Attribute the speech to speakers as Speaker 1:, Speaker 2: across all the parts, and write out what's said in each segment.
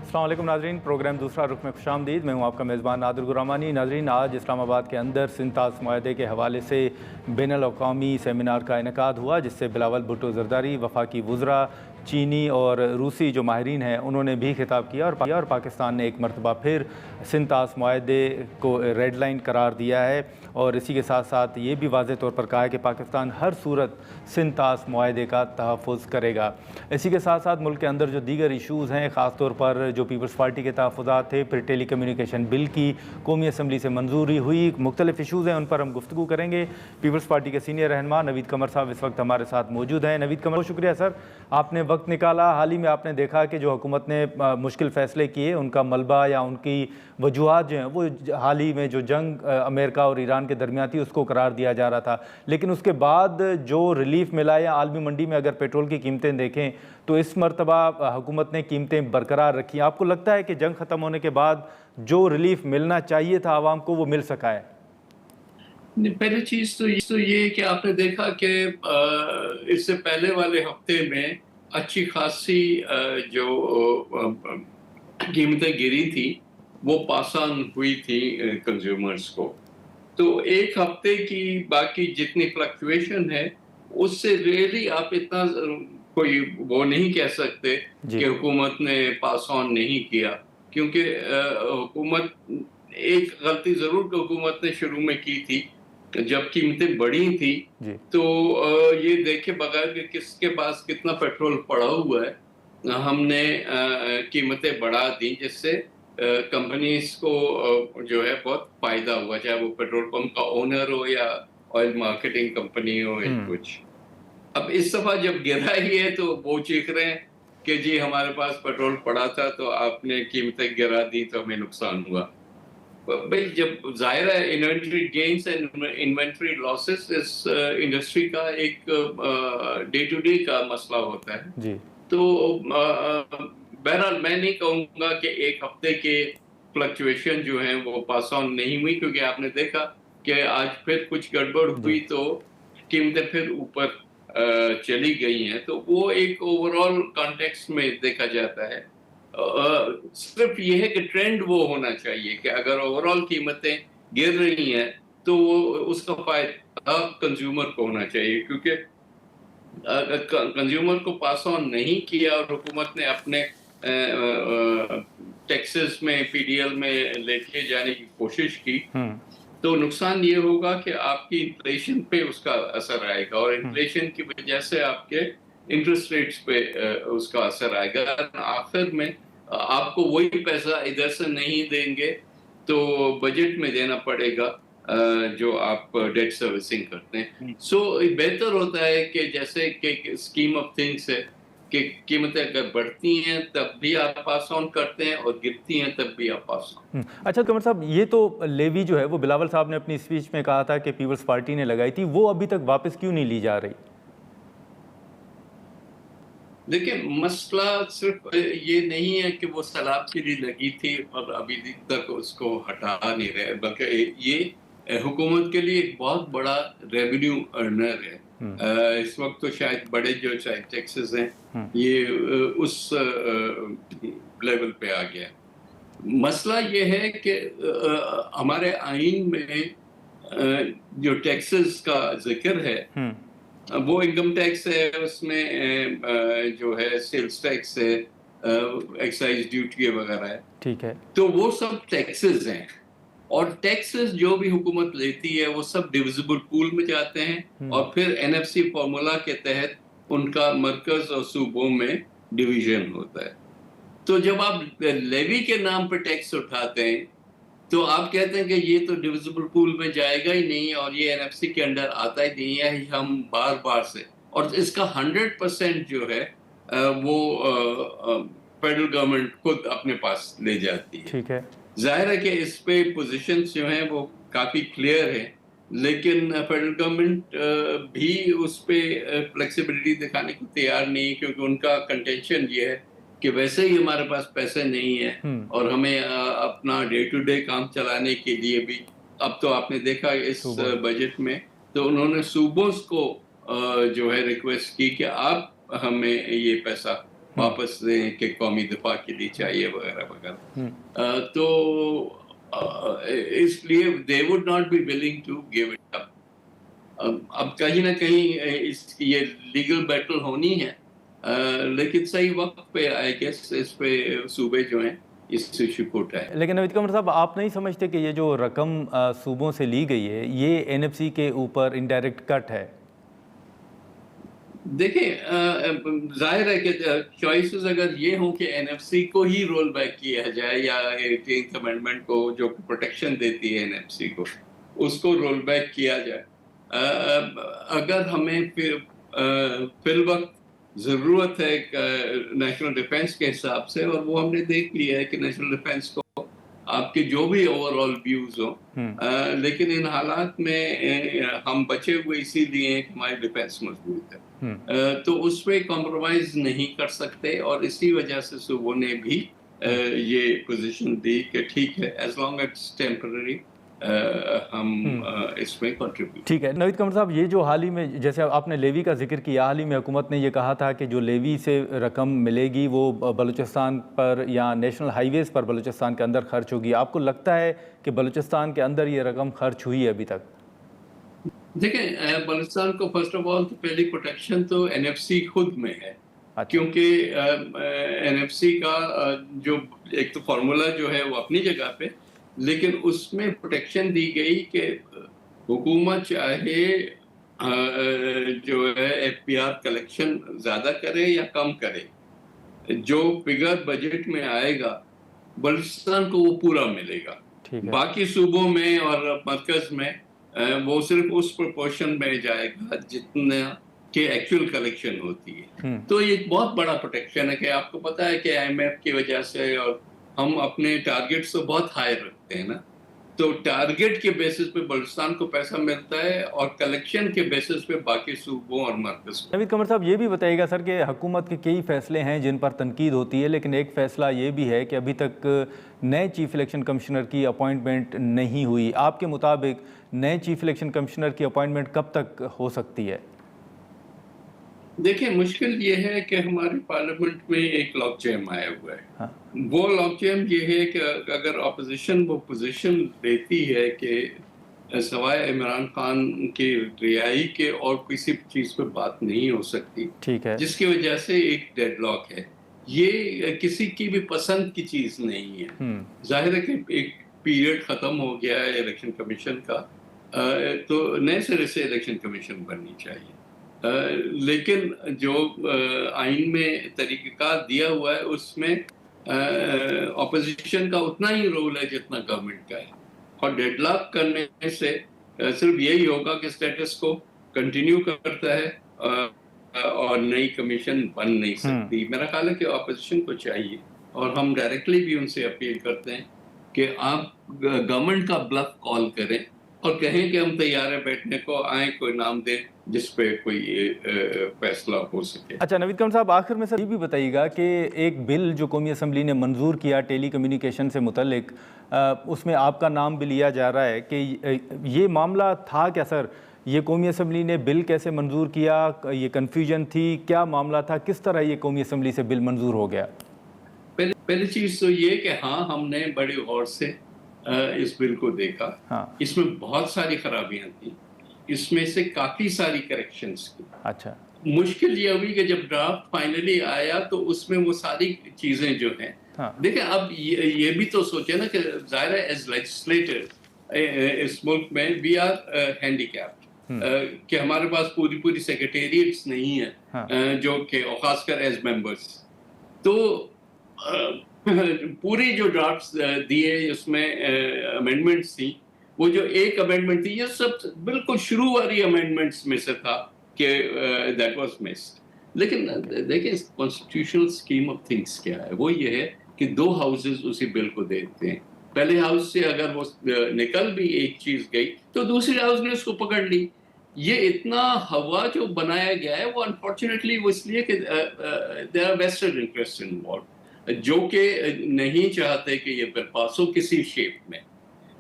Speaker 1: अस्सलाम वालेकुम नाज़रीन, प्रोग्राम दूसरा रुख में खुशामदीद। मैं हूं आपका मेज़बान नादिर गुरामानी। नाज़रीन, आज इस्लामाबाद के अंदर सिंतास मुआहदे के हवाले से बैनुल-अक़वामी सेमिनार का इनेकाद हुआ, जिससे बिलावल भुट्टो ज़रदारी, वफाकी वुज़रा, चीनी और रूसी जो माहिरीन हैं उन्होंने भी खिताब किया और पाकिस्तान ने एक मरतबा फिर सिंतास मुआहदे को रेड लाइन करार दिया है और इसी के साथ साथ ये भी वाज़ेह तौर पर कहा है कि पाकिस्तान हर सूरत सिंतास मुआहदे का तहफ़्फ़ुज़ करेगा। इसी के साथ साथ मुल्क के अंदर जो दीगर इशूज़ हैं, ख़ास तौर पर जो पीपल्स पार्टी के तहफ़्फ़ुज़ात थे, फिर टेली कम्युनिकेशन बिल की कौमी असम्बली से मंजूरी हुई, मुख्तलिफ़ इशूज़ हैं, उन पर हम गुफ्तगू करेंगे। पीपल्स पार्टी के सीनियर रहनुमा नवीद कमर साहब इस वक्त हमारे साथ मौजूद हैं। नवीद कमर, शुक्रिया सर, आपने वक्त निकाला। हाल ही में आपने देखा कि जो हुकूमत ने मुश्किल फ़ैसले किए, उनका मलबा या उनकी वजूहात जो हैं वो हाल ही में जो जंग अमेरिका और ईरान के दरमियान थी उसको करार दिया जा रहा था, लेकिन उसके बाद जो रिलीफ मिला या आलमी मंडी में अगर पेट्रोल की कीमतें देखें तो इस मरतबा हुकूमत ने कीमतें बरकरार रखी। आपको लगता है कि जंग ख़त्म होने के बाद जो रिलीफ मिलना चाहिए था आवाम को वो मिल सका है?
Speaker 2: पहली चीज तो ये कि आपने देखा कि इससे पहले वाले हफ्ते में अच्छी खासी जो कीमतें गिरी थी वो पास ऑन हुई थी कंज्यूमर्स को। तो एक हफ्ते की बाकी जितनी फ्लक्चुएशन है उससे रियली आप इतना कोई वो नहीं कह सकते कि हुकूमत ने पास ऑन नहीं किया, क्योंकि हुकूमत एक गलती जरूर हुकूमत ने शुरू में की थी जब कीमतें बढ़ी थी, तो ये देखे बगैर कि किसके पास कितना पेट्रोल पड़ा हुआ है हमने कीमतें बढ़ा दी, जिससे कंपनीज को जो है बहुत फायदा हुआ, चाहे वो पेट्रोल पंप का ओनर हो या ऑयल मार्केटिंग कंपनी हो या कुछ। अब इस दफा जब गिरा ही है तो वो चीख रहे हैं कि जी हमारे पास पेट्रोल पड़ा था तो आपने कीमतें गिरा दी तो हमें नुकसान हुआ। भाई जब जाहिर है inventory gains and inventory losses इस इंडस्ट्री का एक डे टू डे का मसला होता है जी। तो बहरहाल मैं नहीं कहूँगा कि एक हफ्ते के फ्लक्चुएशन जो है वो पास ऑन नहीं हुई, क्योंकि आपने देखा कि आज फिर कुछ गड़बड़ हुई तो कीमतें फिर ऊपर चली गई हैं। तो वो एक ओवरऑल कॉन्टेक्स्ट में देखा जाता है। सिर्फ ये है कि ट्रेंड वो होना चाहिए कि अगर ओवरऑल कीमतें गिर रही हैं तो उसका फायदा कंज्यूमर को होना चाहिए, क्योंकि कंज्यूमर को पास ऑन नहीं किया और हुकूमत ने अपने टैक्सेस में पीडीएल में लेके जाने की कोशिश की तो नुकसान ये होगा कि आपकी इन्फ्लेशन पे उसका असर आएगा और इन्फ्लेशन की वजह से आपके इंटरेस्ट रेट्स पे उसका असर आएगा। आखिर में आपको वही पैसा इधर से नहीं देंगे तो बजट में देना पड़ेगा जो आप डेट सर्विसिंग करते हैं। सो बेहतर होता है कि जैसे कि स्कीम ऑफ थिंग्स है कि कीमतें अगर बढ़ती हैं तब भी आप पास ऑन करते हैं और गिरती हैं तब भी आप पास ऑन।
Speaker 1: अच्छा कमर साहब, ये तो लेवी जो है वो बिलावल साहब ने अपनी स्पीच में कहा था कि पीपल्स पार्टी ने लगाई थी, वो अभी तक वापस क्यों नहीं ली जा रही?
Speaker 2: देखिए मसला सिर्फ ये नहीं है कि वो सैलाब के लिए लगी थी और अभी तक उसको हटा नहीं रहे, बल्कि ये हुकूमत के लिए एक बहुत बड़ा रेवेन्यू अर्नर है। इस वक्त तो शायद बड़े जो टैक्सेस हैं ये उस लेवल पे आ गया। मसला ये है कि हमारे आईन में जो टैक्सेस का जिक्र है वो इनकम टैक्स है, उसमें जो है सेल्स टैक्स है, एक्साइज ड्यूटी वगैरह है, ठीक है। तो वो सब टैक्सेस हैं और टैक्सेस जो भी हुकूमत लेती है वो सब डिविजिबल पूल में जाते हैं और फिर एनएफसी फॉर्मूला के तहत उनका मरकज और सूबों में डिवीजन होता है। तो जब आप लेवी के नाम पर टैक्स उठाते हैं तो आप कहते हैं कि ये तो डिविजिबल पूल में जाएगा ही नहीं और ये एनएफसी के अंडर आता ही नहीं है, हम बार बार से, और इसका 100% जो है वो फेडरल गवर्नमेंट खुद अपने पास ले जाती है।
Speaker 1: ठीक है,
Speaker 2: जाहिर है कि इस पे पोजीशंस जो हैं वो काफी क्लियर है, लेकिन फेडरल गवर्नमेंट भी उस पे फ्लेक्सिबिलिटी दिखाने को तैयार नहीं, क्योंकि उनका कंटेंशन ये है कि वैसे ही हमारे पास पैसे नहीं है और हमें अपना डे टू डे काम चलाने के लिए भी, अब तो आपने देखा इस बजट में तो उन्होंने सूबों को जो है रिक्वेस्ट की कि आप हमें ये पैसा واپس دیں کہ قومی دفاع کے لیے چاہیے وغیرہ وغیرہ. تو اس لیے they would not be willing to give it up. اب کہیں نہ کہیں یہ لیگل بیٹل ہونی ہے, لیکن صحیح وقت پہ آئی گیس اس پہ صوبے جو ہیں اس ایشو کو اٹھائے.
Speaker 1: لیکن نوید قمر صاحب, آپ نہیں سمجھتے کہ یہ جو رقم صوبوں سے لی گئی ہے یہ این ایف سی کے اوپر انڈائریکٹ کٹ ہے؟
Speaker 2: دیکھیں ظاہر ہے کہ چوائسز اگر یہ ہوں کہ این ایف سی کو ہی رول بیک کیا جائے یا 18th امینڈمنٹ کو جو پروٹیکشن دیتی ہے این ایف سی کو اس کو رول بیک کیا جائے, اگر ہمیں فی الوقت ضرورت ہے نیشنل ڈیفینس کے حساب سے, اور وہ ہم نے دیکھ لیا ہے کہ نیشنل ڈیفینس کو آپ کے جو بھی اوور آل ویوز ہوں, لیکن ان حالات میں ہم بچے ہوئے اسی لیے ہیں کہ ہماری ڈیفینس مضبوط ہے, تو اس پہ کمپرومائز نہیں کر سکتے, اور اسی وجہ سے صوبوں نے بھی یہ پوزیشن دی کہ ٹھیک ہے ایز لانگ ایز ٹیمپرری ہم اس میں کنٹریبیوٹ.
Speaker 1: ٹھیک ہے نوید قمر صاحب, یہ جو حال ہی میں جیسے آپ نے لیوی کا ذکر کیا, حال ہی میں حکومت نے یہ کہا تھا کہ جو لیوی سے رقم ملے گی وہ بلوچستان پر یا نیشنل ہائی ویز پر بلوچستان کے اندر خرچ ہوگی. آپ کو لگتا ہے کہ بلوچستان کے اندر یہ رقم خرچ ہوئی ہے ابھی تک؟
Speaker 2: دیکھیں بلوچستان کو فرسٹ آف آل تو پہلی پروٹیکشن تو این ایف سی خود میں ہے, کیونکہ این ایف سی کا جو ایک تو فارمولا جو ہے وہ اپنی جگہ پہ, لیکن اس میں پروٹیکشن دی گئی کہ حکومت چاہے جو ہے ایف پی آر کلیکشن زیادہ کرے یا کم کرے, جو فگر بجٹ میں آئے گا بلوچستان کو وہ پورا ملے گا. باقی صوبوں میں اور مرکز میں وہ صرف اس پروپورشن میں جائے گا جتنا کہ ایکچوئل کلیکشن ہوتی ہے. تو یہ بہت بڑا پروٹیکشن ہے کہ آپ کو پتا ہے کہ آئی ایم ایف کی وجہ سے اور ہم اپنے ٹارگیٹس تو بہت ہائی رکھتے ہیں نا, تو ٹارگیٹ کے بیسس پہ بلوچستان کو پیسہ ملتا ہے اور کلیکشن کے بیسس پہ باقی صوبوں اور مرکز.
Speaker 1: نوید قمر صاحب, یہ بھی بتائیے گا سر کہ حکومت کے کئی فیصلے ہیں جن پر تنقید ہوتی ہے, لیکن ایک فیصلہ یہ بھی ہے کہ ابھی تک نئے چیف الیکشن کمشنر کی اپوائنٹمنٹ نہیں ہوئی. آپ کے مطابق نئے چیف الیکشن کمشنر کی اپوائنٹمنٹ کب تک ہو سکتی ہے؟
Speaker 2: دیکھیں مشکل یہ ہے کہ ہماری پارلیمنٹ میں ایک لاک جیم آیا ہوا ہے. وہ لاک جیم یہ ہے کہ اگر اپوزیشن وہ پوزیشن لیتی ہے کہ سوائے عمران خان کی رہائی کے اور کسی چیز پہ بات نہیں ہو سکتی, جس کی وجہ سے ایک ڈیڈ لاک ہے, یہ کسی کی بھی پسند کی چیز نہیں ہے. ظاہر ہے کہ ایک پیریڈ ختم ہو گیا ہے الیکشن کمیشن کا, تو نئے سرے سے الیکشن کمیشن بننی چاہیے, لیکن جو آئین میں طریقہ کار دیا ہوا ہے اس میں اپوزیشن کا اتنا ہی رول ہے جتنا گورنمنٹ کا ہے, اور ڈیڈ لاک کرنے سے صرف یہی ہوگا کہ اسٹیٹس کو کنٹینیو کرتا ہے اور نئی کمیشن بن نہیں سکتی. میرا خیال ہے کہ اپوزیشن کو چاہیے, اور ہم ڈائریکٹلی بھی ان سے اپیل کرتے ہیں کہ آپ گورنمنٹ کا بلف کال کریں اور کہیں کہ ہم تیار ہیں بیٹھنے کو, آئیں کوئی نام دیں جس پہ کوئی فیصلہ ہو سکے.
Speaker 1: اچھا نوید قمر صاحب, آخر میں سر یہ بھی بتائیے گا کہ ایک بل جو قومی اسمبلی نے منظور کیا ٹیلی کمیونیکیشن سے متعلق, اس میں آپ کا نام بھی لیا جا رہا ہے کہ یہ معاملہ تھا کیا سر؟ یہ قومی اسمبلی نے بل کیسے منظور کیا؟ یہ کنفیوژن تھی, کیا معاملہ تھا, کس طرح یہ قومی اسمبلی سے بل منظور ہو گیا؟
Speaker 2: پہلی چیز تو یہ کہ ہاں ہم نے بڑی غور سے اس بل کو دیکھا. اس میں بہت ساری خرابیاں تھیں, اس میں سے کافی ساری کریکشنز کی.
Speaker 1: اچھا,
Speaker 2: مشکل یہ ہوئی کہ جب ڈرافٹ فائنلی آیا تو اس میں وہ ساری چیزیں جو ہیں, دیکھیں اب یہ بھی تو سوچے نا کہ ظاہر ہے ایز لیجسلیٹر اس ملک میں وی آر ہینڈی کیپڈ, کہ ہمارے پاس پوری سیکریٹریٹس نہیں ہیں جو کہ خاص کر ایز ممبرس. تو پوری جو ڈرافٹس دیے اس میں امینڈمنٹس تھیں, وہ جو ایک امینڈمنٹ تھی یہ سب بالکل شروع والی امینڈمنٹس میں سے تھا کہ دیٹ واز مسڈ. لیکن دیکھیں کانسٹیٹیوشنل اسکیم آف تھنگس کیا ہے, وہ یہ ہے کہ 2 ہاؤسز اسی بل کو دیتے ہیں. پہلے ہاؤس سے اگر وہ نکل بھی ایک چیز گئی تو دوسری ہاؤس نے اس کو پکڑ لی. یہ اتنا ہوا جو بنایا گیا ہے وہ انفارچونیٹلی وہ اس لیے کہ there are vested interest involved, جو کہ نہیں چاہتے کہ یہ بل پاس ہو کسی شیپ میں.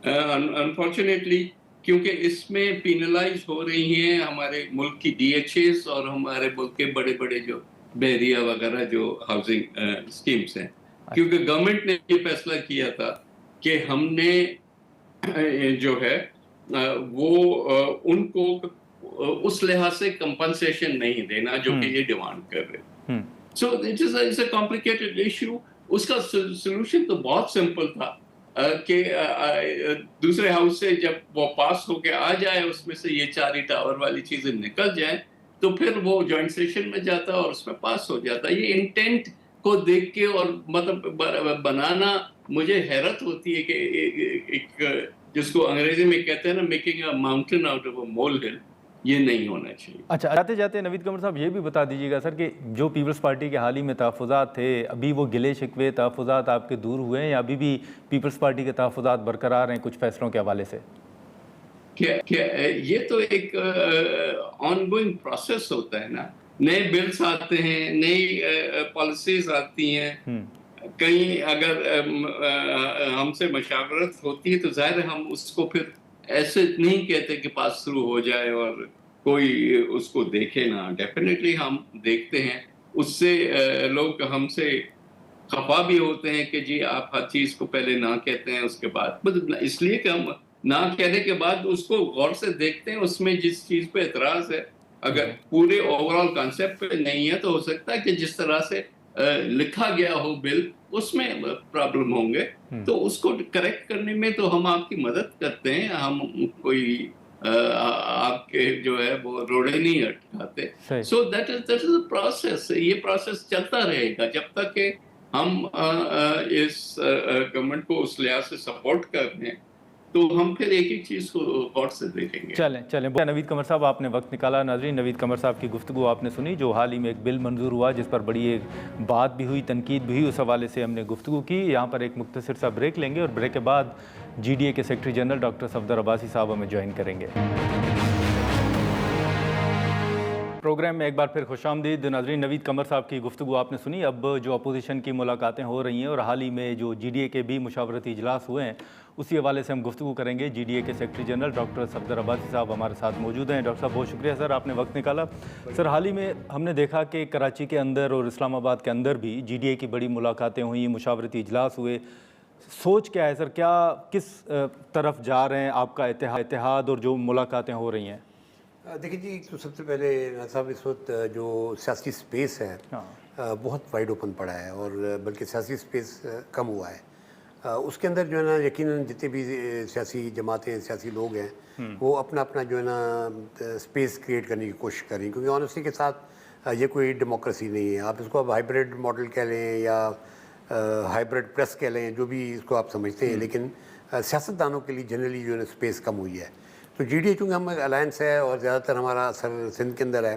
Speaker 2: انفارچونیٹلی کیونکہ اس میں پینلائز ہو رہی ہیں ہمارے ملک کی ڈی ایچ ایز اور ہمارے ملک کے بڑے بڑے جو बहरिया वगैरह जो हाउसिंग स्कीम्स हैं, क्योंकि गवर्नमेंट ने ये फैसला किया था कि हमने जो है वो उनको उस लिहाज से कंपनसेशन नहीं देना जो कि ये डिमांड कर रहे हैं। So it's a complicated issue. उसका सोल्यूशन तो बहुत सिंपल था कि दूसरे हाउस से जब वो पास होके आ जाए, उसमें से ये 4 ही टावर वाली चीजें निकल जाए, तो फिर वो जॉइंट सेशन में जाता और उसमें पास हो जाता। ये इंटेंट को देख के और मतलब बनाना मुझे हैरत होती है कि एक जिसको अंग्रेजी में कहते हैं ना, making a mountain out of a molehill, ये नहीं होना चाहिए।
Speaker 1: अच्छा, जाते जाते नवीद कमर साहब ये भी बता दीजिएगा सर कि जो पीपल्स पार्टी के हाल ही में तहफ़्फ़ुज़ात थे, अभी वो गिले शिकवे तहफ़्फ़ुज़ात आपके दूर हुए हैं या अभी भी पीपल्स पार्टी के तहफ़्फ़ुज़ात बरकरार हैं कुछ फैसलों के हवाले से?
Speaker 2: क्या ये तो एक ऑनगोइंग प्रोसेस होता है ना। नए बिल्स आते हैं, नई पॉलिसीज आती हैं। कहीं अगर हमसे मशावरत होती है तो जाहिर है हम उसको फिर ऐसे नहीं कहते कि पास थ्रू हो जाए और कोई उसको देखे ना। डेफिनेटली हम देखते हैं। उससे लोग हमसे खफा भी होते हैं कि जी आप हर चीज को पहले ना कहते हैं, उसके बाद मतलब इसलिए कि हम ना कहने के बाद उसको गौर से देखते हैं, उसमें जिस चीज पे एतराज है अगर पूरे ओवरऑल कॉन्सेप्ट पे नहीं है तो हो सकता है कि जिस तरह से लिखा गया हो बिल उसमें प्रॉब्लम होंगे, तो उसको करेक्ट करने में तो हम आपकी मदद करते हैं। हम कोई आपके जो है वो रोड़े नहीं अटकाते। So that is a process. ये प्रोसेस चलता रहेगा जब तक कि हम इस गवर्नमेंट को उस लिहाज से सपोर्ट कर रहे हैं, तो हम फिर एक एक चीज को गौर से देखेंगे।
Speaker 1: चलें नवीद कमर साहब, आपने वक्त निकाला। नाज़रीन, नवीद कमर साहब की गुफ्तगू आपने सुनी, जो हाल ही में एक बिल मंजूर हुआ जिस पर बड़ी एक बात भी हुई, तनकीद भी हुई, उस हवाले से हमने गुफ्तगू की। यहाँ पर एक मुख्तसर सा ब्रेक लेंगे और ब्रेक के बाद GDA के secretary general doctor Safdar Abbasi साहब हमें ज्वाइन करेंगे। प्रोग्राम में एक बार फिर खुशामदीद। नाज़रीन, नवीद कमर साहब की गुफ्तगू आपने सुनी। अब जो अपोजिशन की मुलाकातें हो रही हैं और हाल ही में जो GDA के भी मुशावरती इजलास हुए हैं, उसी हवाले से हम गुफ्तगू करेंगे। GDA के secretary general doctor Safdar Abbasi साहब हमारे साथ मौजूद हैं। डॉक्टर साहब, बहुत शुक्रिया सर, आपने वक्त निकाला। सर, हाल ही में हमने देखा कि कराची के अंदर और इस्लामाबाद के अंदर भी GDA की बड़ी मुलाकातें हुई, मुशावरती इजलास हुए। सोच क्या है सर, क्या किस तरफ जा रहे हैं आपका इत्तेहाद और जो मुलाकातें हो रही हैं?
Speaker 3: देखिए जी, तो सबसे पहले साहब इस वक्त जो सियासी स्पेस है बहुत वाइड ओपन पड़ा है और बल्कि सियासी स्पेस कम हुआ है। उसके अंदर जो है ना यकीनन जितने भी सियासी जमातें सियासी लोग हैं वो अपना अपना जो है ना स्पेस क्रिएट करने की कोशिश कर रही हैं, क्योंकि ऑनेस्टी के साथ ये कोई डेमोक्रेसी नहीं है। आप इसको अब हाइब्रिड मॉडल कह लें या हाइब्रिड प्रेस कह लें, जो भी इसको आप समझते हैं, लेकिन सियासतदानों के लिए जनरली जो है स्पेस कम हुई है। तो GDA चूँकि हम अलायंस है और ज़्यादातर हमारा असर सिंध के अंदर है,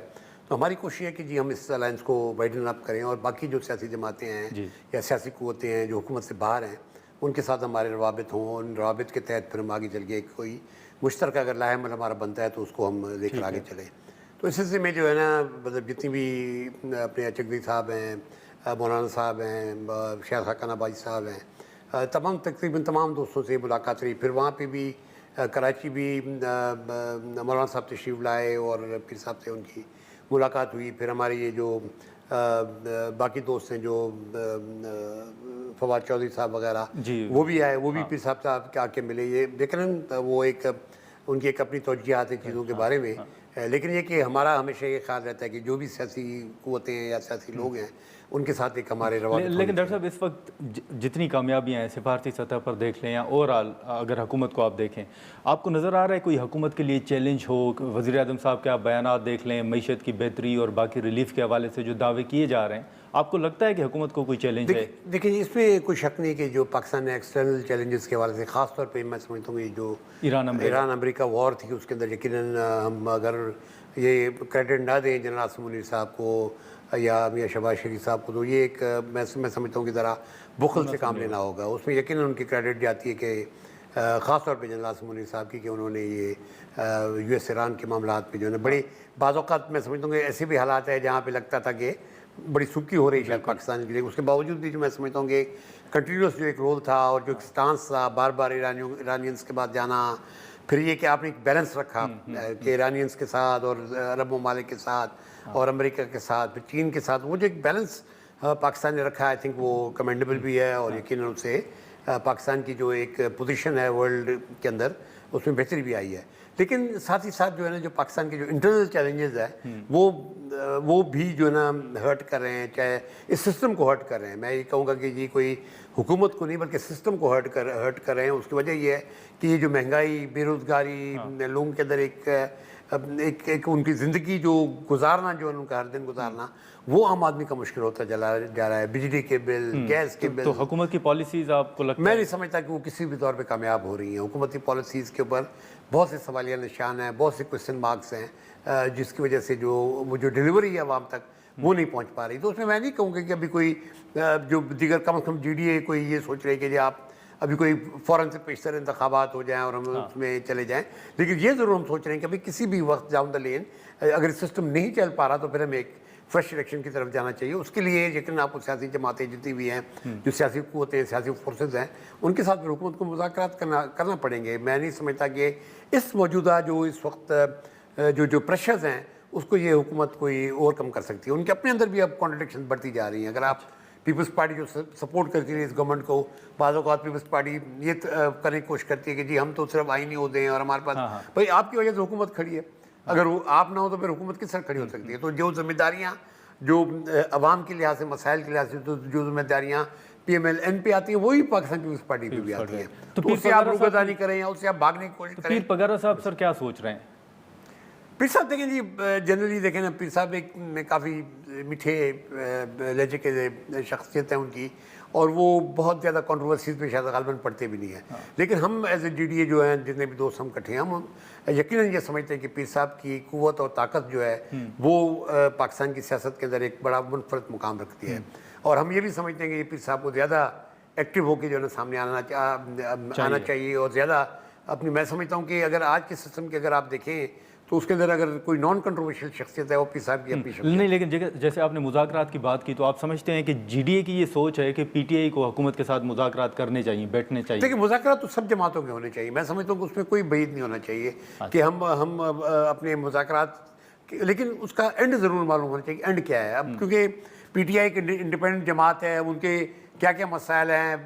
Speaker 3: तो हमारी कोशिश है कि जी हम इस अलायंस को वाइडन अप करें और बाकी जो सियासी जमातें हैं या सियासी क़ुव्वतें हैं जो हुकूमत से बाहर हैं उनके साथ हमारे रवाबित हों। उन रवाबित के तहत फिर हम आगे चल के कोई मुश्तरका अगर लाहेमल हमारा बनता है तो उसको हम लेकर आगे चलें। तो इस सिलसिले में जो है ना मतलब जितनी भी अपने चकदी साहब हैं, मौलाना साहब हैं, शेख हसन आबादी साहब हैं, तकरीबन तमाम दोस्तों से मुलाकात रही। फिर वहाँ पर भी कराची भी मौलाना साहब तशरीफ़ लाए और पीर साहब से उनकी मुलाकात हुई। फिर हमारे ये जो बाकी दोस्त हैं जो फवाद चौधरी साहब वगैरह वो भी आए, वो भी पीर साहब के आके मिले। ये लेकिन वो एक उनकी एक अपनी तवज्जुहात है चीज़ों के बारे में, लेकिन ये कि हमारा हमेशा ये ख्याल रहता है कि जो भी सियासी क़ुव्वतें हैं या सियासी लोग हैं उनके साथ एक हमारे रवाबित।
Speaker 1: लेकिन डॉक्टर साहब, इस वक्त जितनी कामयाबियाँ हैं सिफारती सतह पर देख लें या ओवरऑल अगर हुकूमत को आप देखें, आपको नज़र आ रहा है कोई हुकूमत के लिए चैलेंज हो? वज़ीर आज़म साहब के आप बयानात देख लें, मईशत की बेहतरी और बाकी रिलीफ के हवाले से जो दावे किए जा रहे हैं, आपको लगता है कि हुकूमत को कोई चैलेंज है?
Speaker 3: देखिए, इसमें कोई शक नहीं कि जो पाकिस्तान ने एक्सटर्नल चैलेंजेस के हवाले से ख़ास तौर पे मैं समझता हूँ ये जो ईरान अमेरिका वॉर थी उसके अंदर यकीनन हम अगर ये क्रेडिट ना दें जनरल आसिम मुनीर साहब को या मियां शहबाज शरीफ साहब को, तो ये एक मैं समझता हूँ कि ज़रा बुखल से काम लेना होगा। उसमें यकीनन उनकी क्रेडिट जाती है कि ख़ास तौर पे जनरल आसिम मुनीर साहब की कि उन्होंने ये US ईरान के मामलात पे जो है ना बड़ी बाज़ औक़ात मैं समझता हूँ कि ऐसे भी हालात है जहाँ पे लगता था कि बड़ी सुर्खी हो रही शायद पाकिस्तान के लिए, उसके बावजूद भी जो मैं समझता हूँ कि कंटिन्यूस जो एक रोल था और जो एक स्टांस था बार बार ईरानियंस के बाद जाना, फिर ये कि आपने एक बैलेंस रखा कि ईरानियंस के साथ और अरब ममालिक के साथ اور امریکہ کے ساتھ پھر چین کے ساتھ وہ جو ایک بیلنس پاکستان نے رکھا ہے، آئی تھنک وہ کمینڈیبل بھی ہے، اور یقیناً اس سے پاکستان کی جو ایک پوزیشن ہے ورلڈ کے اندر اس میں بہتری بھی آئی ہے. لیکن ساتھ ہی ساتھ جو ہے نا جو پاکستان کے جو انٹرنل چیلنجز ہیں وہ بھی جو ہے نا ہرٹ کر رہے ہیں، چاہے اس سسٹم کو ہرٹ کر رہے ہیں. میں یہ کہوں گا کہ جی کوئی حکومت کو نہیں بلکہ سسٹم کو ہرٹ کر رہے ہیں. اس کی وجہ یہ ہے کہ یہ جو مہنگائی، بے روزگاری، لوگوں کے اندر ایک ان کی زندگی جو گزارنا، جو ان کا ہر دن گزارنا، وہ عام آدمی کا مشکل ہوتا جا رہا ہے. بجلی کے بل، گیس کے بل.
Speaker 1: تو حکومت کی پالیسیز آپ کو لگتا ہے؟
Speaker 3: میں نہیں سمجھتا کہ وہ کسی بھی طور پہ کامیاب ہو رہی ہیں. حکومتی پالیسیز کے اوپر بہت سے سوالیہ نشان ہیں، بہت سے کوسچن مارکس ہیں، جس کی وجہ سے جو ڈیلیوری ہے عوام تک وہ نہیں پہنچ پا رہی. تو اس میں نہیں کہوں گا کہ ابھی کوئی جو دیگر کم از کم جی ڈی اے کوئی یہ سوچ رہے کہ جی آپ ابھی کوئی فوراً سے پیشتر انتخابات ہو جائیں اور ہم اس میں چلے جائیں. لیکن یہ ضرور ہم سوچ رہے ہیں کہ ابھی کسی بھی وقت ڈاؤن دا لین اگر سسٹم نہیں چل پا رہا تو پھر ہمیں ایک فریش الیکشن کی طرف جانا چاہیے. اس کے لیے یقیناً آپ کو سیاسی جماعتیں جتنی بھی ہیں، جو سیاسی قوتیں، سیاسی فورسز ہیں، ان کے ساتھ حکومت کو مذاکرات کرنا پڑیں گے. میں نہیں سمجھتا کہ اس موجودہ جو اس وقت جو پریشرز ہیں اس کو یہ حکومت کوئی اوور کم کر سکتی ہے. ان کے اپنے اندر بھی اب کانٹرڈکشن بڑھتی جا رہی ہیں. اگر آپ پیپلز پارٹی جو سپورٹ کرتی ہے اس گورنمنٹ کو، بعض اوقات پیپلز پارٹی یہ کرنے کی کوشش کرتی ہے کہ جی ہم تو صرف آئینی عہدے ہیں اور ہمارے پاس بھائی آپ کی وجہ سے حکومت کھڑی ہے. اگر وہ آپ نہ ہو تو پھر حکومت کس طرح کھڑی ہو سکتی ہے؟ تو جو ذمہ داریاں جو عوام کے لحاظ سے، مسائل کے لحاظ سے جو ذمہ داریاں پی ایم ایل این پہ آتی ہیں وہی پاکستان پیپلز پارٹی پہ بھی آتی ہیں. تو اس سے آپ روگردانی کریں یا اس سے آپ بھاگنے کی کوشش کریں.
Speaker 1: پیر پگارا صاحب سر کیا سوچ رہے ہیں؟
Speaker 3: پیر صاحب دیکھیں جی، جنرلی دیکھیں نا، پیر صاحب ایک کافی میٹھے لہجے کے شخصیت ہیں ان کی، اور وہ بہت زیادہ کنٹروورسیز میں شاید غالباً پڑھتے بھی نہیں ہیں. لیکن ہم as a G D A جو ہیں، جتنے بھی دوست ہم اکٹھے ہیں، ہم یقیناً یہ سمجھتے ہیں کہ پیر صاحب کی قوت اور طاقت جو ہے وہ پاکستان کی سیاست کے اندر ایک بڑا منفرد مقام رکھتی ہے. اور ہم یہ بھی سمجھتے ہیں کہ یہ پیر صاحب کو زیادہ ایکٹیو ہو کے جو ہے نا سامنے آنا چاہیے، اور زیادہ اپنی، میں سمجھتا ہوں کہ اگر آج کے سسٹم کے اگر آپ دیکھیں تو اس کے اندر اگر کوئی نان کنٹروورشل شخصیت ہے وہ پیر صاحب کی اپنی شخصیت.
Speaker 1: نہیں، لیکن جیسے آپ نے مذاکرات کی بات کی، تو آپ سمجھتے ہیں کہ جی ڈی اے کی یہ سوچ ہے کہ پی ٹی آئی کو حکومت کے ساتھ مذاکرات کرنے چاہیے، بیٹھنے چاہیے؟
Speaker 3: دیکھیں مذاکرات تو سب جماعتوں کے ہونے چاہیے. میں سمجھتا ہوں کہ اس میں کوئی بعید نہیں ہونا چاہیے کہ ہم اپنے مذاکرات، لیکن اس کا اینڈ ضرور معلوم ہونا چاہیے. اینڈ کیا ہے؟ اب کیونکہ پی ٹی آئی ایک انڈیپینڈنٹ جماعت ہے، ان کے کیا کیا مسائل ہیں،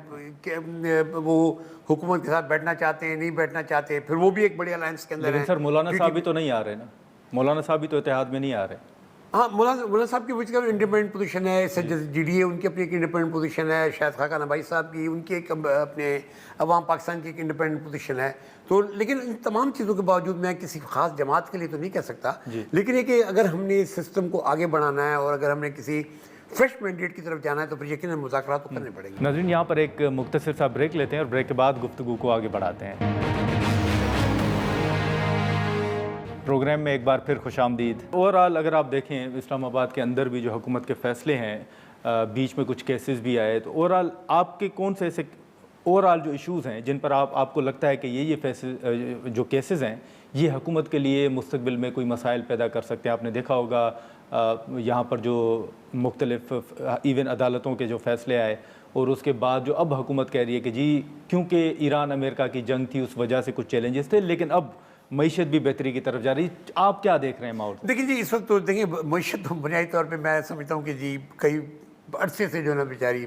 Speaker 3: وہ حکومت کے ساتھ بیٹھنا چاہتے ہیں، نہیں بیٹھنا چاہتے، پھر وہ بھی ایک بڑی الائنس کے اندر ہے.
Speaker 1: لیکن سر مولانا صاحب بھی تو نہیں آ رہے نا، مولانا صاحب بھی تو اتحاد میں نہیں آ رہے.
Speaker 3: ہاں، مولانا صاحب کی وجہ سے انڈیپینڈنٹ پوزیشن ہے. جی ڈی اے ان کی اپنی ایک انڈیپینڈنٹ پوزیشن ہے. شاہد خاقان نبائی صاحب کی، ان کی ایک اپنے عوام پاکستان کی ایک انڈیپینڈنٹ پوزیشن ہے. تو لیکن ان تمام چیزوں کے باوجود میں کسی خاص جماعت کے لیے تو نہیں کہہ سکتا. لیکن یہ کہ اگر ہم نے اس سسٹم کو آگے بڑھانا ہے اور اگر ہم نے کسی فریش مینڈیٹ کی طرف جانا ہے تو پھر یقیناً مذاکرات تو کرنے پڑیں گے.
Speaker 1: ناظرین، یہاں پر ایک مختصر سا بریک لیتے ہیں اور بریک کے بعد گفتگو کو آگے بڑھاتے ہیں. پروگرام میں ایک بار پھر خوش آمدید. اوورآل اگر آپ دیکھیں اسلام آباد کے اندر بھی جو حکومت کے فیصلے ہیں، بیچ میں کچھ کیسز بھی آئے، تو اوورآل آپ کے کون سے ایسے اوورآل جو ایشوز ہیں جن پر آپ کو لگتا ہے کہ یہ فیصلے جو کیسز ہیں یہ حکومت کے لیے مستقبل میں کوئی مسائل پیدا کر سکتے ہیں؟ آپ نے دیکھا ہوگا یہاں پر جو مختلف ایون عدالتوں کے جو فیصلے آئے، اور اس کے بعد جو اب حکومت کہہ رہی ہے کہ جی کیونکہ ایران امریکہ کی جنگ تھی اس وجہ سے کچھ چیلنجز تھے، لیکن اب معیشت بھی بہتری کی طرف جا رہی. آپ کیا دیکھ رہے ہیں ماحول؟
Speaker 3: دیکھیں جی، اس وقت تو دیکھیں معیشت تو بنیادی طور پہ میں سمجھتا ہوں کہ جی کئی عرصے سے جو ہے نا بیچاری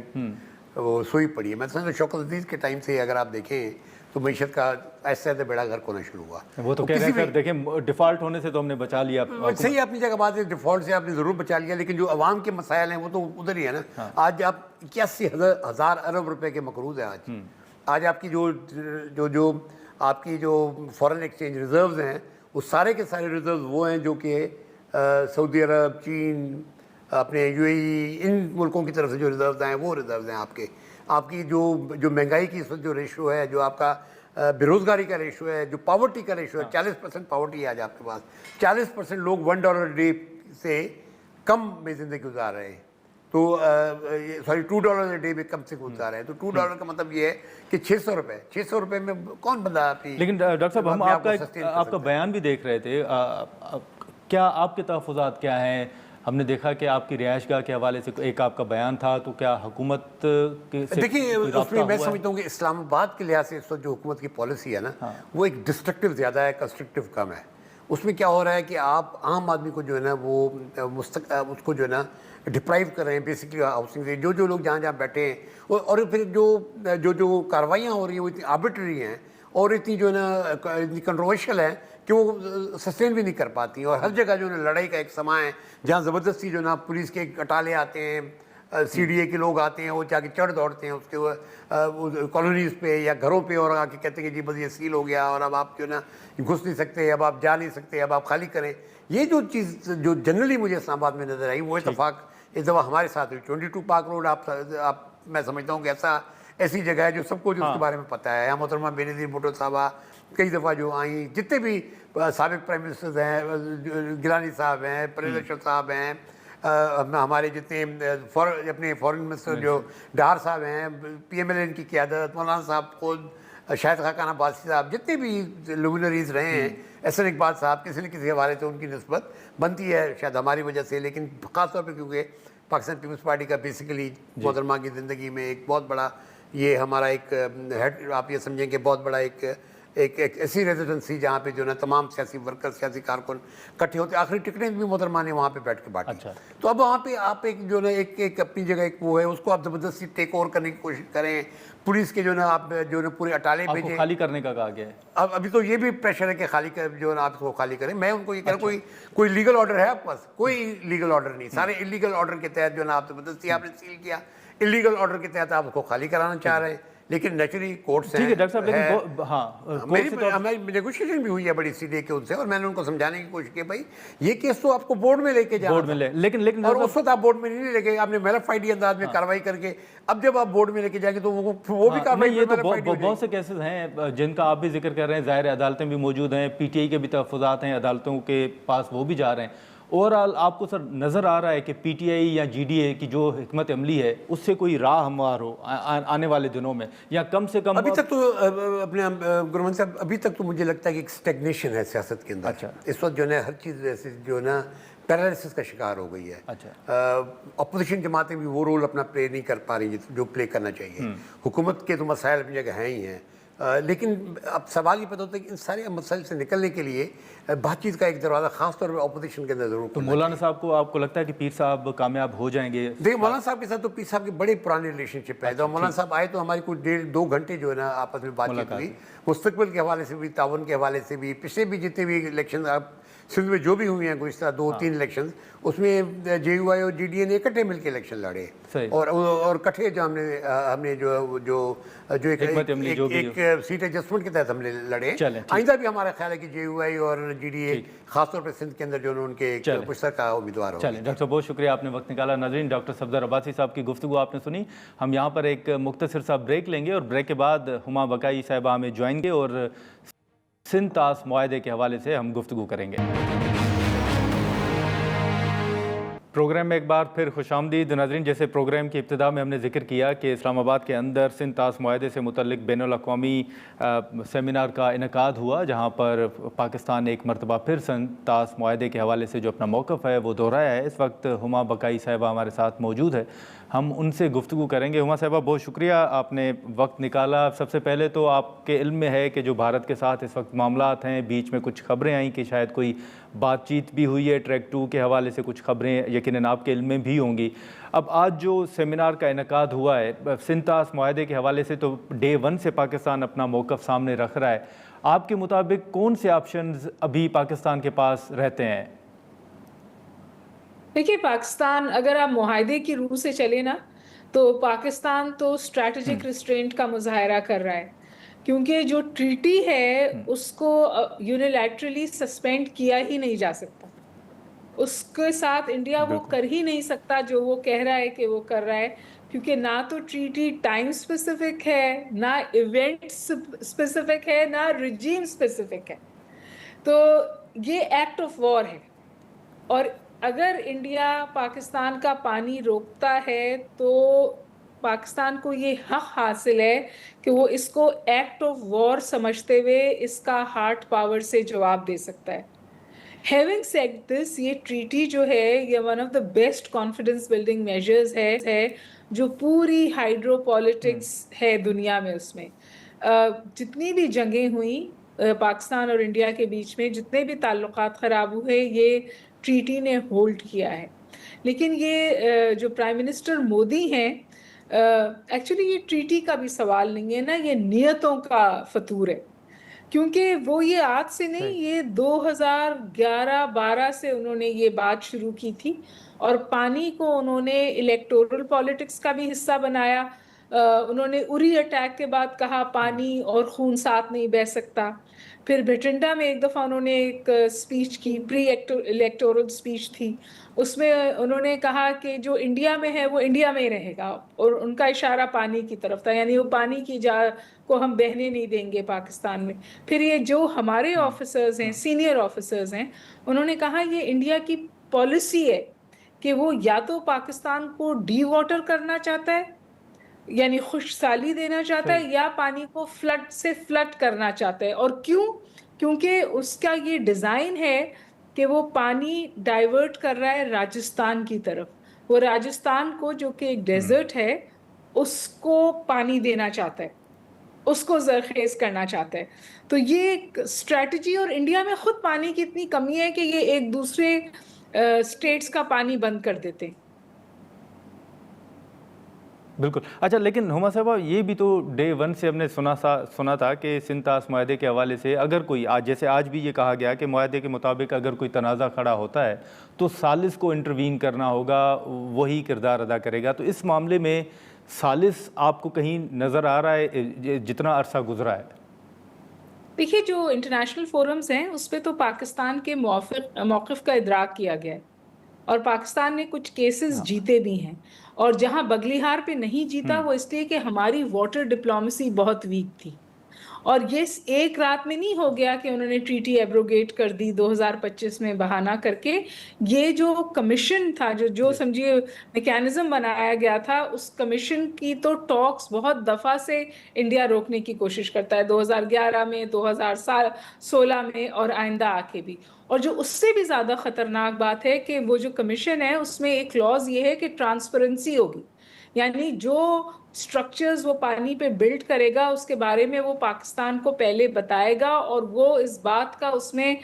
Speaker 3: وہ سوئی پڑی ہے. میں سمجھتا ہوں شوکت عزیز کے ٹائم سے اگر آپ دیکھیں تو معیشت کا ایسا بیڑا گھر ہونا شروع ہوا.
Speaker 1: وہ تو کہہ رہے ہیں سر، دیکھیں ڈیفالٹ ہونے سے تو ہم نے بچا لیا.
Speaker 3: صحیح، اپنی جگہ بات ہے، ڈیفالٹ سے آپ نے ضرور بچا لیا، لیکن جو عوام کے مسائل ہیں وہ تو ادھر ہی ہے نا. آج آپ 81,000 ارب روپے کے مقروض ہیں. آج آپ کی جو آپ کی جو فارن ایکسچینج ریزروز ہیں وہ سارے کے سارے ریزروز وہ ہیں جو کہ سعودی عرب، چین، اپنے یو اے ای، ان ملکوں کی طرف سے جو ریزروز ہیں وہ ریزروز ہیں آپ کی جو مہنگائی کی اس وقت جو ریشو ہے، جو آپ کا بے روزگاری کا ریشو ہے، جو پاورٹی کا ریشو ہے، 40% پاورٹی ہے آج آپ کے پاس. 40% لوگ $1 ڈے سے کم میں زندگی گزار رہے ہیں. تو سوری $2 ڈے میں کم سے گزار رہے ہیں. تو $2 کا مطلب یہ ہے کہ 600 روپے میں کون بندہ آپ کی.
Speaker 1: لیکن ڈاکٹر صاحب، ہم آپ کا بیان بھی دیکھ رہے تھے، کیا آپ کے تحفظات کیا ہیں؟ ہم نے دیکھا کہ آپ کی رہائش گاہ کے حوالے سے ایک آپ کا بیان تھا، تو کیا حکومت کے
Speaker 3: دیکھیے اس میں میں سمجھتا ہوں کہ اسلام آباد کے لحاظ سے اس وقت جو حکومت کی پالیسی ہے نا وہ ایک ڈسٹرکٹیو زیادہ ہے، کنسٹرکٹیو کم ہے. उसमें क्या हो रहा है कि आप आम आदमी को जो है ना वो उसको जो है ना डिप्राइव कर रहे हैं बेसिकली हाउसिंग से। जो लोग जहाँ जहाँ बैठे हैं और फिर जो कार्रवाइयाँ हो रही हैं वो इतनी आर्बिट्ररी हैं और इतनी जो है ना इतनी कंट्रोवर्शियल है कि वो सस्टेन भी नहीं कर पाती। और हर जगह जो है लड़ाई का एक समय है जहाँ ज़बरदस्ती जो ना पुलिस के अटाले आते हैं, CDA के लोग आते हैं, वो जाके चढ़ दौड़ते हैं उसके कॉलोनीज़ पे या घरों पे और आके कहते हैं कि जी बस ये सील हो गया और अब आप जो ना घुस नहीं सकते, अब आप जा नहीं सकते, अब आप खाली करें। ये जो चीज़ जो जनरली मुझे इस्लामाबाद में नज़र आई वो इतफाक़ इस दफ़ा हमारे साथ हुई। 22 पार्क रोड आप मैं समझता हूँ कि ऐसी जगह है जो सबको जो उसके बारे में पता है। मोहतरमा बेनज़ीर भुट्टो साहबा कई दफ़ा जो आई, जितने भी साबिक़ प्राइम मिनिस्टर्स हैं, गिलानी साहब हैं, परवेज़ अशरफ साहब हैं, हमारे जितने अपने फॉरेन मिनिस्टर जो डार साहब हैं, PMLN की क़यादत, मौलाना साहब खुद, शाहिद खाकान अब्बासी साहब, जितने भी लुमिनरीज़ रहे हैं, एहसन इकबाल साहब, किसी न किसी हवाले से उनकी निस्बत बनती है शायद हमारी वजह से। लेकिन ख़ास तौर पर क्योंकि पाकिस्तान पीपल्स पार्टी का बेसिकली मोहतरमा की ज़िंदगी में एक बहुत बड़ा ये हमारा एक हेड, आप ये समझें कि बहुत बड़ा एक ऐसी रेजिडेंसी जहाँ पे जो ना तमाम सियासी वर्कर, सियासी कारकुन इकट्ठे होते। आखिरी टिकटें भी मोहतरमा ने वहाँ पे बैठ के बांटी।
Speaker 1: अच्छा।
Speaker 3: तो अब वहाँ पे आप एक जो ना एक अपनी जगह एक वो है, उसको आप ज़बरदस्ती टेक ओवर करने की कोशिश करें। पुलिस के जो ना आप जो ना पूरे अटाले भेजें,
Speaker 1: खाली करने का कहा गया है।
Speaker 3: अब अभी तो ये भी प्रेशर है कि खाली कर जो ना आप इसको खाली करें। मैं उनको ये कह रहा हूँ कोई लीगल ऑर्डर है आपके पास? कोई लीगल ऑर्डर नहीं। सारे इलीगल ऑर्डर के तहत जो ना आप ज़बरदस्ती आपने सील किया, इलीगल ऑर्डर के तहत आप उसको खाली कराना चाह रहे हैं। लेकिन नेचुरली कोर्ट से
Speaker 1: ठीक है डॉक्टर साहब, लेकिन हाँ
Speaker 3: मेरी नेगोशिएशन भी हुई है बड़ी CDA के उनसे और मैंने उनको समझाने की कोशिश की भाई ये केस तो आपको बोर्ड में लेके जाना,
Speaker 1: बोर्ड में ले, लेकिन
Speaker 3: और उस वक्त आप बोर्ड में नहीं लेके, आपने मैलिफाइड अंदाज में कार्रवाई करके अब जब आप बोर्ड में लेके जाएंगे तो वो भी कार्रवाई।
Speaker 1: ये तो बहुत से केसेस हैं जिनका आप भी जिक्र कर रहे हैं, ज़ाहिर अदालतें भी मौजूद हैं, PTI के भी तहफ़्फ़ुज़ात हैं, अदालतों के पास वो भी जा रहे हैं। ओवरऑल आपको सर नज़र आ रहा है कि PTI या GDA की जो हिकमत अमली है उससे कोई राह हमवार हो आने वाले दिनों में, या कम से कम?
Speaker 3: अभी तक तो अपने गुरमन साहब अभी तक तो मुझे लगता है कि एक स्टेगनेशन है सियासत के अंदर।
Speaker 1: अच्छा।
Speaker 3: इस वक्त जो है हर चीज़ ऐसे जो ना पैरालिसिस का शिकार हो गई है।
Speaker 1: अच्छा।
Speaker 3: अपोजिशन जमातें भी वो रोल अपना प्ले नहीं कर पा रही जो प्ले करना चाहिए। हुकूमत के तो मसाइल अपनी जगह हैं ही हैं, लेकिन अब सवाल ये पैदा होता है कि इन सारे मसाइल से निकलने के लिए बातचीत का एक दरवाज़ा खास तौर पर अपोजिशन के अंदर जरूर।
Speaker 1: तो मौलाना साहब को आपको लगता है कि पीर साहब कामयाब हो जाएंगे?
Speaker 3: देखिए मौलाना साहब के साथ तो पीर साहब के बड़े पुराने रिलेशनशिप है। जब मौलाना साहब आए तो हमारी कुछ 1.5-2 घंटे जो है ना आपस में बातचीत हुई, मुस्तकबिल के हवाले से भी, तावन के हवाले से भी, पिछले भी जितने भी इलेक्शन आप सिंध में जो भी हुई हैं गुज़िश्ता 2-3 इलेक्शन, उसमें JUI और GDA ने इकट्ठे मिलकर इलेक्शन लड़े और इकट्ठे जो हमने जो एक सीट एडजस्टमेंट के तहत हमने लड़े। आइंदा भी हमारा ख्याल है कि JUI और GDA खासतौर पर सिंध के अंदर जो उनके पुश्तर का उम्मीदवार हो।
Speaker 1: चलें डॉक्टर, बहुत शुक्रिया, आपने वक्त निकाला। नाज़रीन, डॉक्टर सफदर अब्बासी साहब की गुफ्तगू आपने सुनी। हम यहाँ पर एक मुख्तसर सा ब्रेक लेंगे और ब्रेक के बाद हुमा बकाई साहिबा हमें ज्वाइंगे और सिंध तास मुआहदे के हवाले से हम गुफ्तगू करेंगे। प्रोग्राम में एक बार फिर खुशामदीद। नाज़रीन, जैसे प्रोग्राम की इब्तिदा में हमने जिक्र किया कि इस्लामाबाद के अंदर सिंध तास मुआहदे से मुतल्लिक बैनुल अक़वामी सेमिनार का इनेकाद हुआ, जहाँ पर पाकिस्तान ने एक मरतबा फिर सिंध तास मुआहदे के हवाले से जो अपना मौक़िफ़ है वो दोहराया है। इस वक्त हुमा बकाई साहिबा हमारे साथ मौजूद है, हम उनसे गुफ्तगू करेंगे। हुमा साहिबा, बहुत शुक्रिया, आपने वक्त निकाला। सबसे पहले तो आपके इल्म में है कि जो भारत के साथ इस वक्त मामलात हैं, बीच में कुछ खबरें आई कि शायद कोई बातचीत भी हुई है, ट्रैक 2 के हवाले से कुछ खबरें यकीनन आपके इल्म में भी होंगी। अब आज जो सेमिनार का इनेकाद हुआ है सिंध तास मुआहदे के हवाले से, तो डे 1 से पाकिस्तान अपना मौक़िफ़ सामने रख रहा है। आपके मुताबिक कौन से ऑप्शंस अभी पाकिस्तान के पास रहते हैं?
Speaker 4: देखिए, पाकिस्तान अगर आप मुआहदे की रूह से चले ना, तो पाकिस्तान तो स्ट्रैटेजिक रिस्ट्रेंट का मुजाहरा कर रहा है, क्योंकि जो ट्रीटी है उसको यूनिलैटरली सस्पेंड किया ही नहीं जा सकता। उसके साथ इंडिया वो कर ही नहीं सकता जो वो कह रहा है कि वो कर रहा है, क्योंकि ना तो ट्रीटी टाइम स्पेसिफिक है, ना इवेंट स्पेसिफिक है, ना रिजीम स्पेसिफिक है। तो ये एक्ट ऑफ वॉर है, और अगर इंडिया पाकिस्तान का पानी रोकता है तो पाकिस्तान को ये हक हासिल है कि वो इसको एक्ट ऑफ वॉर समझते हुए इसका हार्ड पावर से जवाब दे सकता है। Having said this, ये ट्रीटी जो है ये one of the best confidence building measures है जो पूरी हाइड्रोपॉलिटिक्स है दुनिया में। उसमें जितनी भी जंगें हुई پاکستان اور انڈیا کے بیچ میں جتنے بھی تعلقات خراب ہوئے یہ ٹریٹی نے ہولڈ کیا ہے. لیکن یہ جو پرائم منسٹر مودی ہیں ایکچولی یہ ٹریٹی کا بھی سوال نہیں ہے نا, یہ نیتوں کا فطور ہے. کیونکہ وہ یہ آج سے نہیں, یہ 2011-12 سے انہوں نے یہ بات شروع کی تھی اور پانی کو انہوں نے الیکٹورل پالیٹکس کا بھی حصہ بنایا. انہوں نے اری اٹیک کے بعد کہا پانی اور خون ساتھ نہیں بہہ سکتا. پھر بھٹنڈا میں ایک دفعہ انہوں نے ایک سپیچ کی, پری الیکٹورل سپیچ تھی, اس میں انہوں نے کہا کہ جو انڈیا میں ہے وہ انڈیا میں ہی رہے گا, اور ان کا اشارہ پانی کی طرف تھا, یعنی وہ پانی کی کو ہم بہنے نہیں دیں گے پاکستان میں. پھر یہ جو ہمارے آفیسرز ہیں, سینئر آفیسرز ہیں, انہوں نے کہا یہ انڈیا کی پالیسی ہے کہ وہ یا تو پاکستان کو ڈی واٹر کرنا چاہتا ہے, یعنی خشک سالی دینا چاہتا ہے, یا پانی کو فلڈ کرنا چاہتا ہے. اور کیونکہ اس کا یہ ڈیزائن ہے کہ وہ پانی ڈائیورٹ کر رہا ہے راجستھان کی طرف. وہ راجستھان کو جو کہ ایک ڈیزرٹ ہے اس کو پانی دینا چاہتا ہے, اس کو زرخیز کرنا چاہتا ہے. تو یہ ایک اسٹریٹجی, اور انڈیا میں خود پانی کی اتنی کمی ہے کہ یہ ایک دوسرے اسٹیٹس کا پانی بند کر دیتے ہیں.
Speaker 1: بالکل. اچھا, لیکن ہما صاحبہ یہ بھی تو ڈے ون سے ہم نے سنا تھا کہ سنتاس معاہدے کے حوالے سے اگر کوئی جیسے آج بھی یہ کہا گیا کہ معاہدے کے مطابق اگر کوئی تنازع کھڑا ہوتا ہے تو ثالث کو انٹروین کرنا ہوگا, وہی کردار ادا کرے گا. تو اس معاملے میں ثالث آپ کو کہیں نظر آ رہا ہے جتنا عرصہ گزرا ہے؟
Speaker 4: دیکھیے جو انٹرنیشنل فورمز ہیں اس پہ تو پاکستان کے موقف کا ادراک کیا گیا ہے, اور پاکستان نے کچھ کیسز جیتے بھی ہیں, اور جہاں بگلیہار پہ نہیں جیتا وہ اس لیے کہ ہماری واٹر ڈپلومیسی بہت ویک تھی. اور یہ ایک رات میں نہیں ہو گیا کہ انہوں نے ٹریٹی ایبروگیٹ کر دی 2025 میں بہانہ کر کے. یہ جو کمیشن تھا, جو سمجھیے میکینزم بنایا گیا تھا, اس کمیشن کی تو ٹاکس بہت دفعہ سے انڈیا روکنے کی کوشش کرتا ہے, 2011 میں, 2016 میں, اور آئندہ آ کے بھی. اور جو اس سے بھی زیادہ خطرناک بات ہے کہ وہ جو کمیشن ہے اس میں ایک کلوز یہ ہے کہ ٹرانسپیرنسی ہوگی, یعنی جو سٹرکچرز وہ پانی پہ بلڈ کرے گا اس کے بارے میں وہ پاکستان کو پہلے بتائے گا, اور وہ اس بات کا اس میں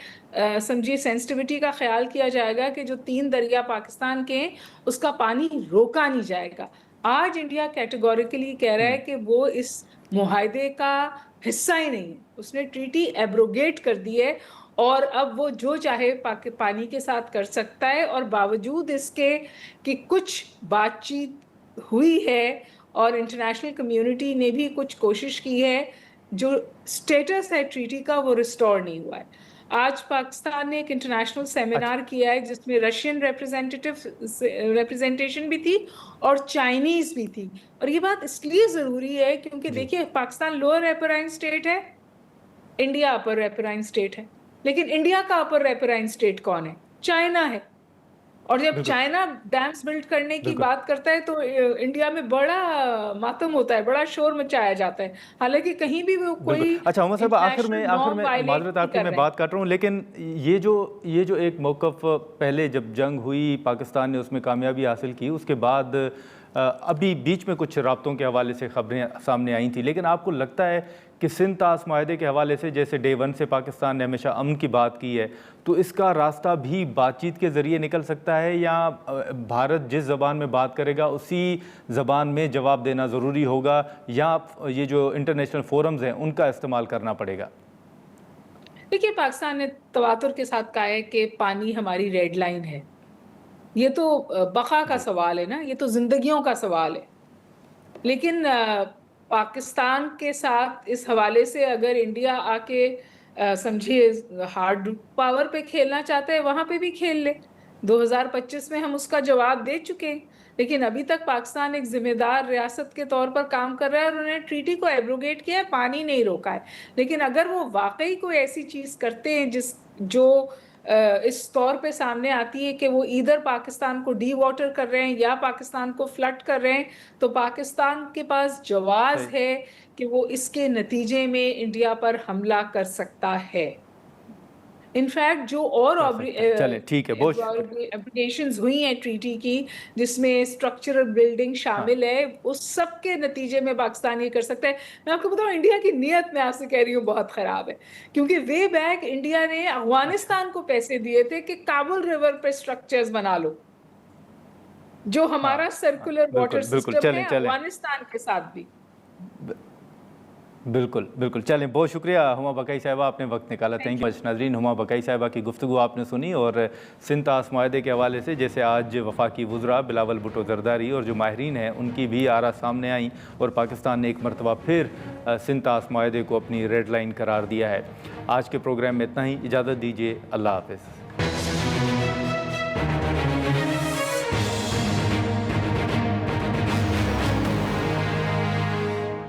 Speaker 4: سمجھیے سینسٹیوٹی کا خیال کیا جائے گا کہ جو 3 دریا پاکستان کے ہیں اس کا پانی روکا نہیں جائے گا. آج انڈیا کیٹیگوریکلی کہہ رہا ہے کہ وہ اس معاہدے کا حصہ ہی نہیں ہے, اس نے ٹریٹی ایبروگیٹ کر دی ہے, اور اب وہ جو چاہے پانی کے ساتھ کر سکتا ہے. اور باوجود اس کے کہ کچھ بات چیت ہوئی ہے اور انٹرنیشنل کمیونٹی نے بھی کچھ کوشش کی ہے, جو سٹیٹس ہے ٹریٹی کا وہ ریسٹور نہیں ہوا ہے. آج پاکستان نے ایک انٹرنیشنل سیمینار کیا ہے جس میں رشین ریپریزنٹیشن بھی تھی اور چائنیز بھی تھی. اور یہ بات اس لیے ضروری ہے کیونکہ دیکھیے پاکستان لوور ریپرائن اسٹیٹ ہے, انڈیا اپر ریپرائن اسٹیٹ ہے, لیکن انڈیا کا اپر ریپرائن اسٹیٹ کون ہے؟ چائنا ہے. اور جب چائنا ڈیمز بلڈ کرنے کی بات کرتا ہے تو انڈیا میں بڑا ماتم ہوتا ہے, بڑا شور مچایا جاتا ہے, حالانکہ کہیں بھی وہ کوئی.
Speaker 1: اچھا عمر صاحب, آخر میں معذرت آپ کی میں بات کر رہا ہوں, لیکن یہ جو ایک موقف پہلے جب جنگ ہوئی پاکستان نے اس میں کامیابی حاصل کی, اس کے بعد ابھی بیچ میں کچھ رابطوں کے حوالے سے خبریں سامنے آئی تھیں, لیکن آپ کو لگتا ہے کہ سنتاس معاہدے کے حوالے سے جیسے ڈے ون سے پاکستان نے ہمیشہ امن کی بات کی ہے, تو اس کا راستہ بھی بات چیت کے ذریعے نکل سکتا ہے, یا بھارت جس زبان میں بات کرے گا اسی زبان میں جواب دینا ضروری ہوگا, یا یہ جو انٹرنیشنل فورمز ہیں ان کا استعمال کرنا پڑے گا؟
Speaker 4: دیکھیے پاکستان نے تواتر کے ساتھ کہا ہے کہ پانی ہماری ریڈ لائن ہے. یہ تو بقا کا سوال ہے نا, یہ تو زندگیوں کا سوال ہے. لیکن پاکستان کے ساتھ اس حوالے سے اگر انڈیا آ کے سمجھیے ہارڈ پاور پہ کھیلنا چاہتا ہے وہاں پہ بھی کھیل لے. 2025 میں ہم اس کا جواب دے چکے ہیں, لیکن ابھی تک پاکستان ایک ذمہ دار ریاست کے طور پر کام کر رہا ہے, اور انہوں نے ٹریٹی کو ایبروگیٹ کیا ہے, پانی نہیں روکا ہے. لیکن اگر وہ واقعی کوئی ایسی چیز کرتے ہیں جو اس طور پہ سامنے آتی ہے کہ وہ ادھر پاکستان کو ڈی واٹر کر رہے ہیں یا پاکستان کو فلڈ کر رہے ہیں, تو پاکستان کے پاس جواز ہے کہ وہ اس کے نتیجے میں انڈیا پر حملہ کر سکتا ہے. इनफैक्ट जो और
Speaker 1: चलें ठीक है, बहुत
Speaker 4: एब्लिगेशंस हुई हैं ट्रीटी की जिसमें स्ट्रक्चरल बिल्डिंग शामिल है, उस सब के नतीजे में पाकिस्तान ये कर सकता है। मैं आपको बताऊं, इंडिया की नीयत मैं आपसे कह रही हूँ बहुत खराब है, क्योंकि वे बैक इंडिया ने अफगानिस्तान को पैसे दिए थे कि काबुल रिवर पे स्ट्रक्चर्स बना लो, जो हमारा सर्कुलर वाटर सिस्टम है अफगानिस्तान के साथ भी।
Speaker 1: बिल्कुल बिल्कुल, चलें, बहुत शुक्रिया हुमा बकई साहिबा, आपने वक्त निकाला, थैंक यू मच। नाज़रीन, हुमा बकई साहिबा की गुफ्तगू आपने सुनी और सिंध तास मुआहदे के हवाले से जैसे आज वफाकी वज़रा बिलावल भुट्टो ज़रदारी और जो माहिरीन हैं उनकी भी आरा सामने आई और पाकिस्तान ने एक मरतबा फिर सिंध तास मुआहदे को अपनी रेड लाइन करार दिया है। आज के प्रोग्राम में इतना ही, इजाज़त दीजिए, अल्लाह हाफ़िज़।